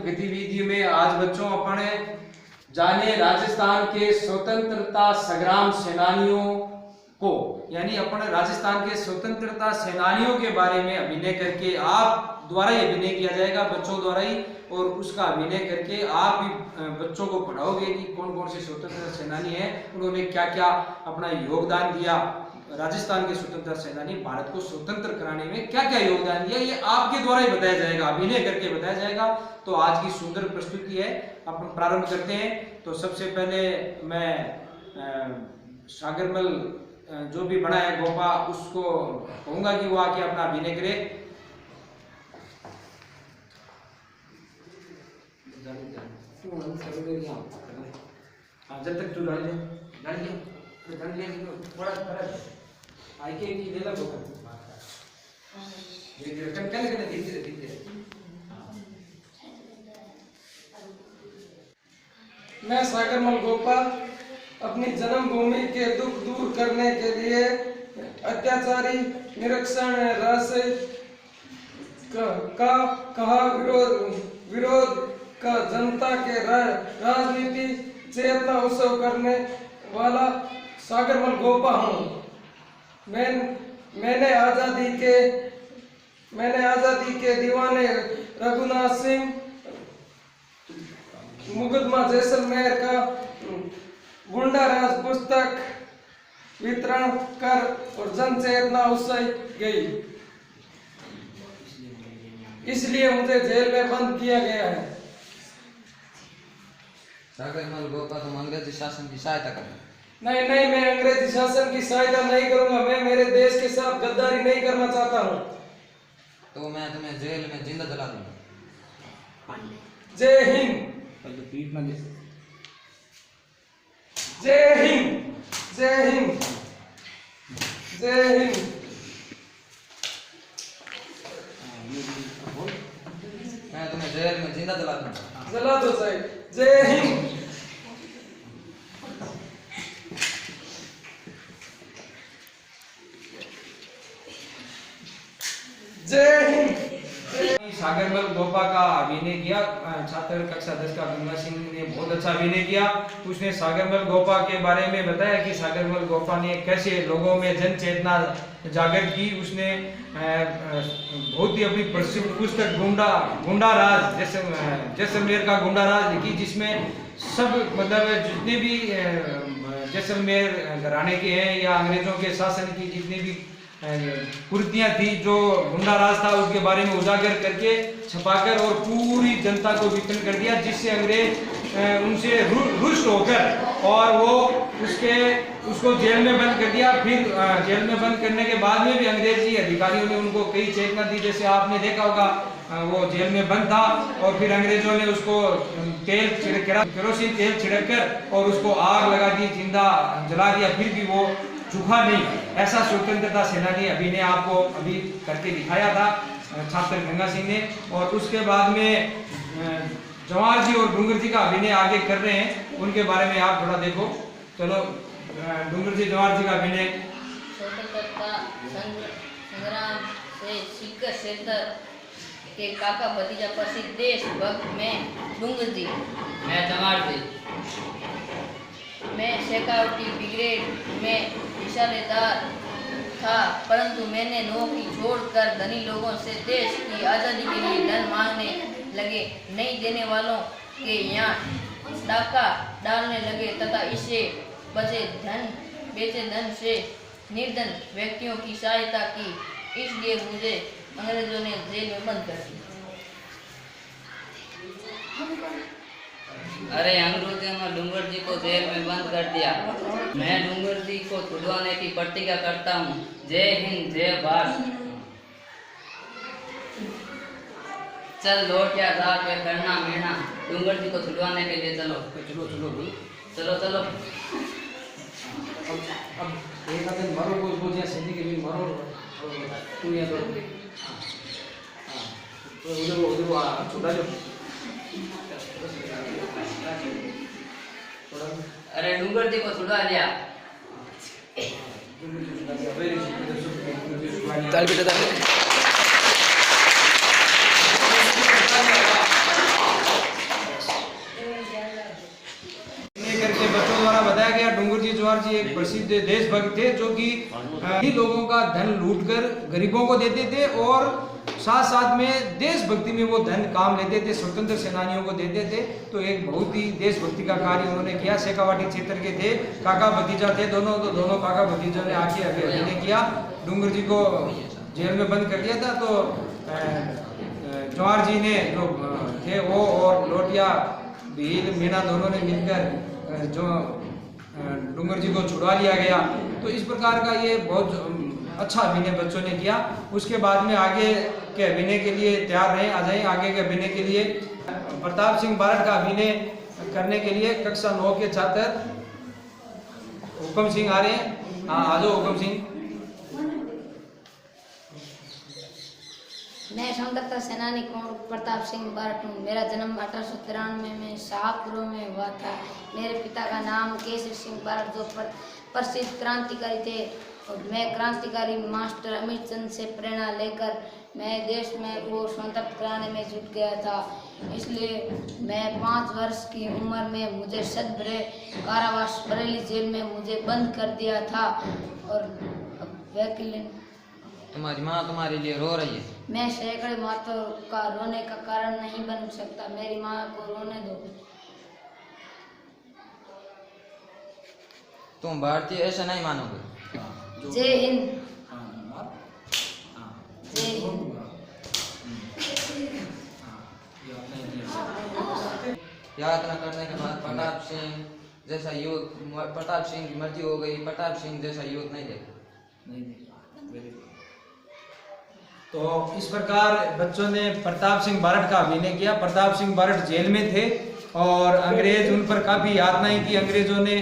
गतिविधि में आज बच्चों अपने जाने राजस्थान के स्वतंत्रता संग्राम सेनानियों को, यानी अपने राजस्थान के स्वतंत्रता सेनानियों के बारे में अभिनय करके आप द्वारा ही अभिनय किया जाएगा, बच्चों द्वारा ही, और उसका अभिनय करके आप भी बच्चों को पढ़ाओगे कि कौन कौन से स्वतंत्रता सेनानी हैं, उन्होंने क्या क्या अपना योगदान दिया। राजस्थान के स्वतंत्रता सेनानी भारत को स्वतंत्र कराने में क्या क्या योगदान दिया, ये आपके द्वारा ही बताया जाएगा, अभिनय करके बताया जाएगा। तो आज की सुंदर प्रस्तुति है, अपन प्रारंभ करते हैं। तो सबसे पहले मैं सागरमल जो भी बना है गोपा, उसको कहूंगा कि वो आके अपना अभिनय करे। जब तक तू डाल थोड़ा आके की देला को धीरे धीरे। मैं सागरमल गोपा अपनी जन्मभूमि के दुख दूर करने के लिए अत्याचारी निरीक्षण रस का कहा विरोध का जनता के राजनीति चेतना उत्सव करने वाला सागरमल गोपा हूँ। मैंने आजादी के दीवाने रघुनाथ सिंह मुकदमा जैसलमेर का गुंडा राज पुस्तक वितरण कर और जन चेतना उत्सव गई, इसलिए मुझे जेल में बंद किया गया है। सागरमल गोपा तुम अंग्रेजी शासन की सहायता करें? नहीं, मैं अंग्रेजी शासन की सहायता नहीं करूंगा। मैं मेरे देश के साथ गद्दारी नहीं करना चाहता हूँ। तो मैं तुम्हें जेल में जिंदा जला दूंगा। जय हिंद। जय हिंद। जय हिंद। जय हिंद। मैं तुम्हें जेल में जिंदा जला दूंगा। जला दो साहब। जय हिंद। जय हिंद। सागरमल गोपा का अभिनय किया छात्र कक्षा 10 का गंगा सिंह ने बहुत अच्छा अभिनय किया। उसने सागरमल गोपा के बारे में बताया कि सागरमल गोपा ने कैसे लोगों में जन चेतना जागृत की। उसने बहुत ही अपनी प्रसिद्ध पुस्तक गुंडा राज जैसलमेर का गुंडा राज लिखी, जिसमें सब मतलब जितने भी जैसलमेर घराने के हैं या अंग्रेजों के शासन की जितनी भी कुर्तियां थी, जो गुंडा राज था, उसके बारे में उजागर करके छपाकर और पूरी जनता को वितरण कर दिया, जिससे अंग्रेज उनसे रुष्ट होकर और वो उसको जेल में बंद कर दिया। फिर जेल में बंद करने के बाद में भी अंग्रेजी अधिकारियों ने उनको कई चेतना दी, जैसे आपने देखा होगा वो जेल में बंद था और फिर अंग्रेजों ने उसको केरोसिन तेल छिड़क कर और उसको आग लगा दी, जिंदा जला दिया, फिर भी वो झुका नहीं। ऐसा स्वतंत्रता सेनानी अभिनय आपको अभी करके दिखाया था छात्र गंगा सिंह ने। और उसके बाद में जवाहर जी और डूंगर जी का अभिनय आगे कर रहे हैं, उनके बारे में आप थोड़ा देखो। चलो डूंगर जी, जवाहर जी का अभिनय। स्वतंत्रता संग्राम से सिख क्षेत्र के काका भतीजा प्रसिद्ध देशभक्त में डूंगर जी। मैं जवाहर जी। मैं शेखावटी ब्रिगेड में हिस्सेदार था, परंतु मैंने नौकरी छोड़कर धनी लोगों से देश की आज़ादी के लिए धन मांगने लगे, नहीं देने वालों के यहाँ डाका डालने लगे तथा इससे बेचे धन से निर्धन व्यक्तियों की सहायता की, इसलिए मुझे अंग्रेजों ने जेल में बंद कर दिया। अरे अंग्रेजों ने डूंगर जी को जेल में बंद कर दिया। मैं डूंगर जी को छुड़वाने की प्रतिज्ञा करता हूँ। जय हिंद, जय भारत। चल लौटिया जा के करना मीणा, डूंगर जी को छुड़वाने के लिए चलो। चलो चलो। अब एक आदमी मारो बोल दिया सिंधी के भी मारो तू या तो उधर छुड़ा जो। अरे डूंगर जी को छुड़वा लिया। ताल बेटा ताल। जवाहर जी एक प्रसिद्ध देशभक्त थे जो कि ही लोगों का धन लूटकर गरीबों को देते थे और साथ साथ में देशभक्ति में वो धन काम लेते थे, स्वतंत्र सेनानियों को देते थे। तो एक बहुत ही देशभक्ति का कार्य उन्होंने किया। शेखावाटी क्षेत्र के थे, काका भतीजा थे दोनों, तो दोनों काका भतीजों ने आके अभिनय किया। डूंगर जी को जेल में बंद कर दिया था, तो जवाहर जी ने जो थे वो और लोटिया भील मीणा दोनों ने मिलकर जो डूंगर जी को छुड़वा लिया गया। तो इस प्रकार का ये बहुत अच्छा अभिनय बच्चों ने किया। उसके बाद में आगे के अभिनय के लिए तैयार रहे। आ जाए आगे के अभिनय के लिए। प्रताप सिंह बारट का अभिनय करने के लिए कक्षा 9 के छात्र हुक्म सिंह आ रहे हैं। हाँ, आ जाओ हुक्म सिंह। मैं स्वतंत्रता सेनानी कुंवर प्रताप सिंह बारट हूँ। मेरा जन्म 1893 में शाहपुर में हुआ था। मेरे पिता का नाम केसरी सिंह बारट जो प्रसिद्ध क्रांतिकारी थे। और मैं क्रांतिकारी मास्टर अमित चंद से प्रेरणा लेकर मैं देश में को स्वतंत्र कराने में जुट गया था। इसलिए मैं 5 वर्ष की उम्र में मुझे सदबरे कारावास बरेली जेल में मुझे बंद कर दिया था। और वकील तुम्हारी माँ तुम्हारे लिए रो रही है। मैं सैकड़े मातों का रोने का कारण नहीं बन सकता। मेरी माँ को रोने दो। तुम भारतीय ऐसा नहीं मानोगे। जय हिंद। जय हिंद। यात्रा करने के बाद प्रताप सिंह जैसा युवक, प्रताप सिंह की मृत्यु हो गई। प्रताप सिंह जैसा युवक नहीं देखा। तो इस प्रकार बच्चों ने प्रताप सिंह बारट का अभिनय किया। प्रताप सिंह बारट जेल में थे और अंग्रेज उन पर काफ़ी यातनाएं की। अंग्रेजों ने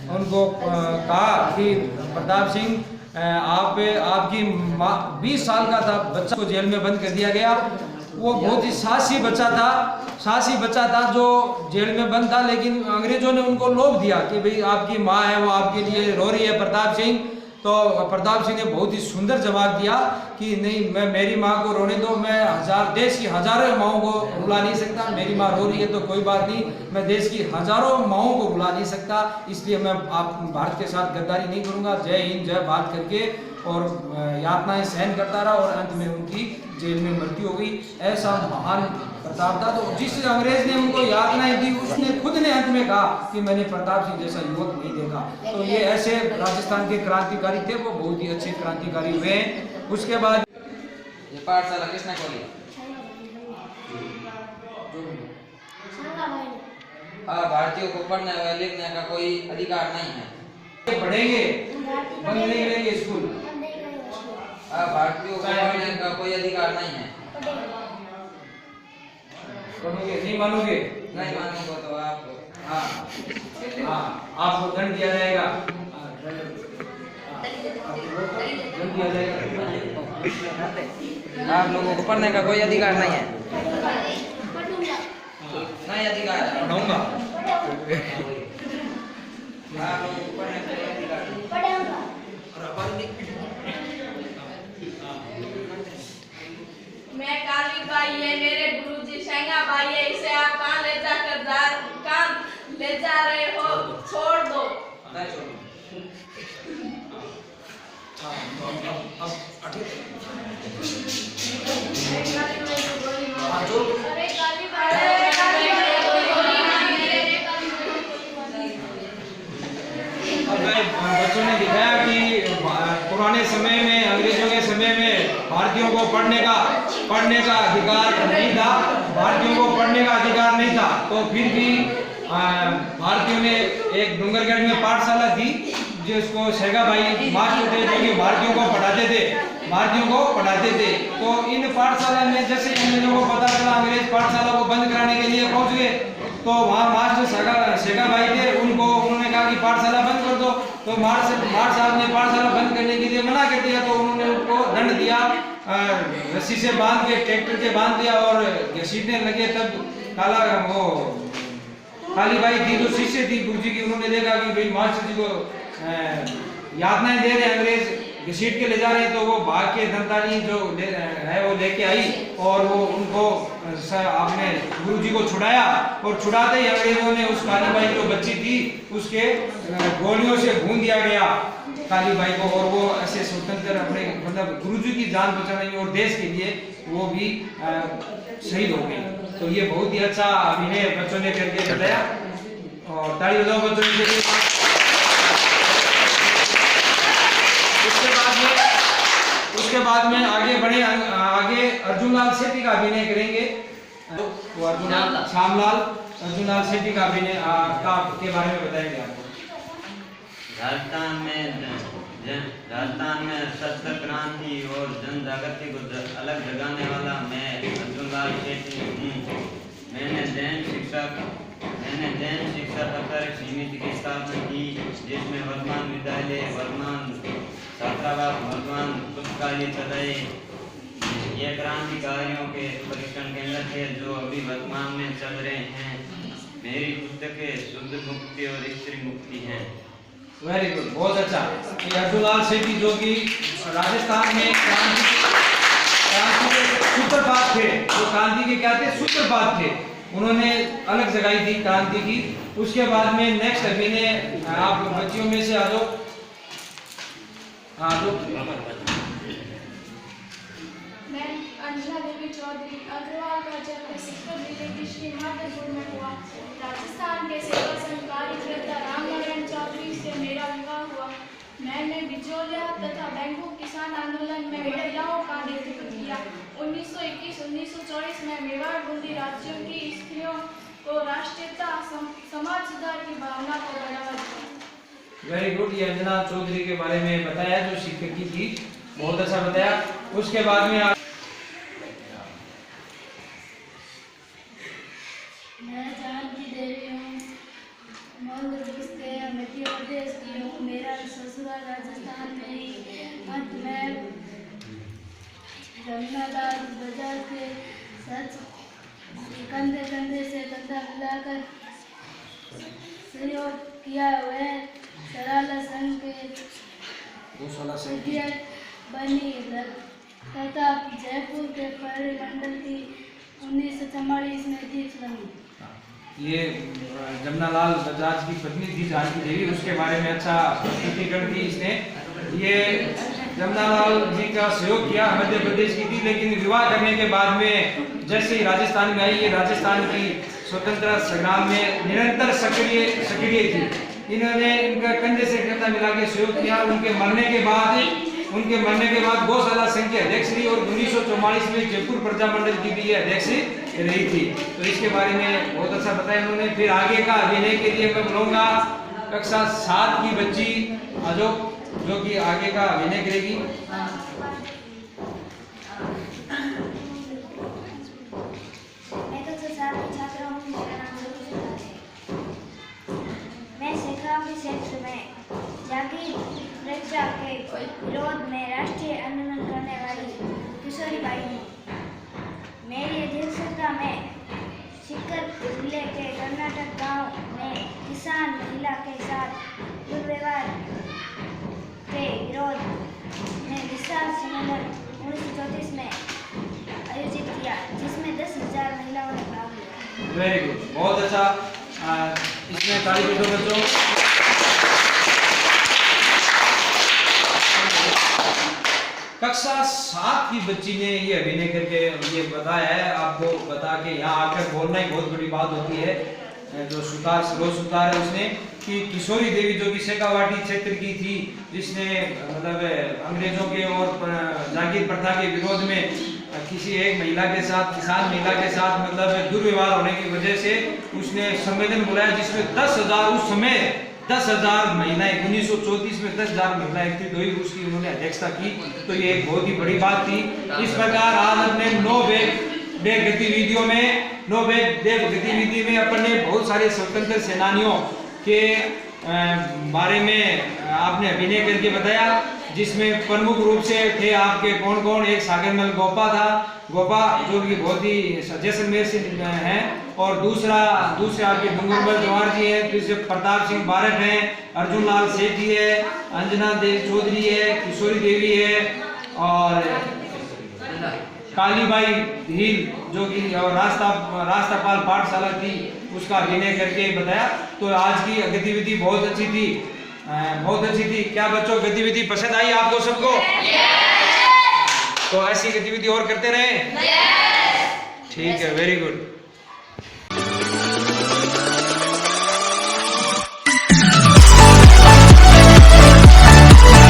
उनको कहा कि प्रताप सिंह आपकी 20 साल का था बच्चा को जेल में बंद कर दिया गया। वो बहुत ही साहसी बच्चा था जो जेल में बंद था। लेकिन अंग्रेजों ने उनको लोभ दिया कि भाई आपकी माँ है वो आपके लिए रो रही है प्रताप सिंह। तो प्रताप सिंह ने बहुत ही सुंदर जवाब दिया कि नहीं, मैं मेरी माँ को रोने दो। मैं देश की हजारों माओं को रुला नहीं सकता। मेरी माँ रो रही है तो कोई बात नहीं, मैं देश की हजारों माओं को रुला नहीं सकता। इसलिए मैं आप भारत के साथ गद्दारी नहीं करूँगा। जय हिंद जय भारत करके और यातनाएं सहन करता रहा और अंत में उनकी जेल में मृत्यु हो गई। ऐसा महान प्रताप था। तो जिस अंग्रेज ने उनको यातनाएं दी उसने खुद ने अंत में कहा कि मैंने प्रताप सिंह जैसा युवक नहीं देखा। तो ये ऐसे राजस्थान के क्रांतिकारी थे, वो बहुत ही अच्छे क्रांतिकारी हुए। उसके बाद ये पाठशाला किसने खोली? भारतीयों को पढ़ने व लिखने का कोई अधिकार नहीं है। पढ़ेंगे बंद नहीं करेंगे स्कूल। भारतीयों को पढ़ने का कोई अधिकार नहीं है। पढ़ोगे नहीं मानोगे? नहीं मानूंगा तो आप आपको दंड दिया जाएगा। दंड दिया जाएगा। आप लोगों को पढ़ने का कोई अधिकार नहीं है। नहीं अधिकार है। पढ़ाऊंगा। आप लोगों को पढ़ने का कोई अधिकार नहीं। मैं काली बाई है, मेरे गुरुजी सेंगा बाई है। इसे आप कहाँ ले जाकर कहाँ ले जा रहे हो? छोड़ दो। नहीं छोड़ो। अरे काली बाई बच्चों ने दिखाया कि पुराने समय में, अंग्रेजों के समय में भारतीयों को पढ़ने का अधिकार नहीं था। भारतीयों को पढ़ने का अधिकार नहीं था। तो फिर भी भारतीयों ने एक डूंगरगढ़ में पाठशाला थी जिसको शेगा भाई मास्टर थे जो कि भारतीयों को पढ़ाते थे। तो इन पाठशाला में जैसे अंग्रेजों को पता चला, अंग्रेज पाठशाला को बंद कराने के लिए पहुंच गए। तो वहाँ मास्टर शेगा भाई थे, उन्होंने कहा कि पाठशाला बंद कर दो। तो मार साहब ने पाठशाला बंद करने के लिए मना कर दिया। तो उन्होंने उनको दंड दिया, रस्सी से बांध के ट्रैक्टर के बांध दिया और घसीटने लगे। तब काली बाई थी जो शिष्य थी गुरुजी की, उन्होंने देखा कि भाई मास्टर जी को यातनाएं दे रहे अंग्रेज, घसीट के ले जा रहे हैं तो वो भाग के दंताली जो है वो लेके आई और वो उनको आपने गुरुजी को छुड़ाया और छुड़ाते ही अंग्रेजों ने उस काली बाई जो बच्ची थी उसके गोलियों से भून दिया गया काली बाई को और वो ऐसे स्वतंत्र अपने मतलब गुरुजी की जान बचाने और देश के लिए वो भी शहीद हो गई। तो ये बहुत ही अच्छा अभिनय बच्चों ने करके बताया और ताली बजाओ बच्चों के लिए। उसके बाद में आगे बढ़े, आगे अर्जुनलाल सेठी का अभिनय करेंगे। वो श्यामलाल अर्जुनलाल सेठी का अभिनय के बारे में बताएंगे आपको। राजस्थान में सशस्त्र क्रांति और जन जागृति को अलग जगाने वाला मैं अर्जुनलाल सेठी हूँ। मैंने जैन शिक्षा प्रचारक समिति की स्थापना की जिसमें वर्तमान विद्यालय, वर्तमान छात्रावास, वर्तमान पुस्तकालय चलाए। ये क्रांतिकारियों के परीक्षण केंद्र थे जो अभी वर्तमान में चल रहे हैं। मेरी पुस्तकें शुद्ध मुक्ति और स्त्री मुक्ति हैं। वेरी गुड, बहुत अच्छा। ये अर्जुनलाल सेठी जो कि राजस्थान में क्रांति के सूत्रपात थे, जो क्रांति के क्या थे, सूत्रपात थे, उन्होंने अलग जगाई थी क्रांति की। उसके बाद में नेक्स्ट अभिनय आप बच्चियों में से आ जाओ। मैं अंजना देवी चौधरी। अग्रवाल का जन्म सीकर जिले की श्री माधोपुर में हुआ। राजस्थान के सेवा संघ कार्यकर्ता रामनारायण चौधरी से मेरा विवाह हुआ। मैंने बिचौलिया तथा बैंकू किसान आंदोलन में महिलाओं का नेतृत्व किया। 1921-1924 में मेवाड़ बूंदी राज्यों की स्त्रियों को राष्ट्रीयता समाज सुधार की भावना को बढ़ावा दिया। Very good. ये अंजना चौधरी के बारे में बताया जो शिक्षक की थी, बहुत अच्छा बताया। उसके बाद में मैं जानकी देवी हूँ, मध्य प्रदेश की हूँ। मेरा ससुराल राजस्थान में ही। अंत में जमुनालाल बजाज के सच कंधे कंधे से कंधा मिलाकर सहयोग किया हुआ सराला संघ के बनी तथा जयपुर के परिमंडल की 1944 में दीप बनी। ये जमुनालाल बजाज की पत्नी थी जानकी देवी, उसके बारे में अच्छा प्रस्तुतिकरण दी इसने। ये जमुनालाल जी का सहयोग किया, मध्य प्रदेश की थी, लेकिन विवाह करने के बाद में जैसे ही राजस्थान में आई, ये राजस्थान की स्वतंत्रता संग्राम में निरंतर सक्रिय थी। इन्होंने इनका कंधे से कंधा मिला के सहयोग किया। उनके मरने के बाद गौशाला संघ के अध्यक्ष रही और 1944 में जयपुर प्रजामंडल की भी अध्यक्ष रही थी। तो इसके बारे में बहुत अच्छा बताया उन्होंने। फिर आगे का अभिनय के लिए मैं बोलूँगा कक्षा 7 की बच्ची आजो जो कि आगे का अभिनय करेगी। मैं तो छात्रा हूँ। मेरा नाम मैं शेखावटी क्षेत्र में जागीर प्रजा के विरोध में राष्ट्रीय आंदोलन करने वाली किशोरी बाई हूँ। मेरी अध्यक्षता में सीकर जिले के कर्नाटक गांव में किसान महिला के साथ दुर्व्यवहार के विरोध में विशाल सम्मेलन 1934 में आयोजित किया, जिसमें 10,000 महिलाओं ने भाग लिया। वेरी गुड, बहुत अच्छा। इसमें ताली बजाओ बच्चों। कक्षा 7 की बच्ची ने ये अभिनय करके ये बताया है। आपको बता के यहाँ आकर बोलना ही बहुत बड़ी बात होती है। जो सुतार है उसने कि किशोरी देवी जो कि शेखावाटी क्षेत्र की थी, जिसने मतलब अंग्रेजों के और जागीर प्रथा के विरोध में किसी एक महिला के साथ, किसान महिला के साथ मतलब दुर्व्यवहार होने की वजह से उसने सम्मेलन बुलाया, जिसमें 10,000 उस समय 10,000 महिलाएं 1934 में 10,000 महिलाएं एकत्रित हुई, उसकी उन्होंने अध्यक्षता की। तो ये एक बहुत ही बड़ी बात थी। इस प्रकार आज अपने नो बैग गतिविधियों में अपन ने बहुत सारे स्वतंत्र सेनानियों के बारे में आपने अभिनय करके बताया, जिसमें प्रमुख रूप से थे आपके कौन कौन। एक सागरमल गोपा था, गोपा जो कि बहुत ही जैसलमेर से हैं, और दूसरे आपके डूंगरबल जवाहर जी हैं, तीसरे प्रताप सिंह बारट हैं, अर्जुन लाल सेठ जी है, अंजना देव चौधरी है, किशोरी देवी है, और कालीबाई हील जो कि रास्तापाल पाठशाला थी, उसका अभिनय करके बताया। तो आज की गतिविधि बहुत अच्छी थी, बहुत अच्छी थी। क्या बच्चों गतिविधि पसंद आई आपको सबको? तो ऐसी गतिविधि और करते रहे। ठीक है, वेरी गुड।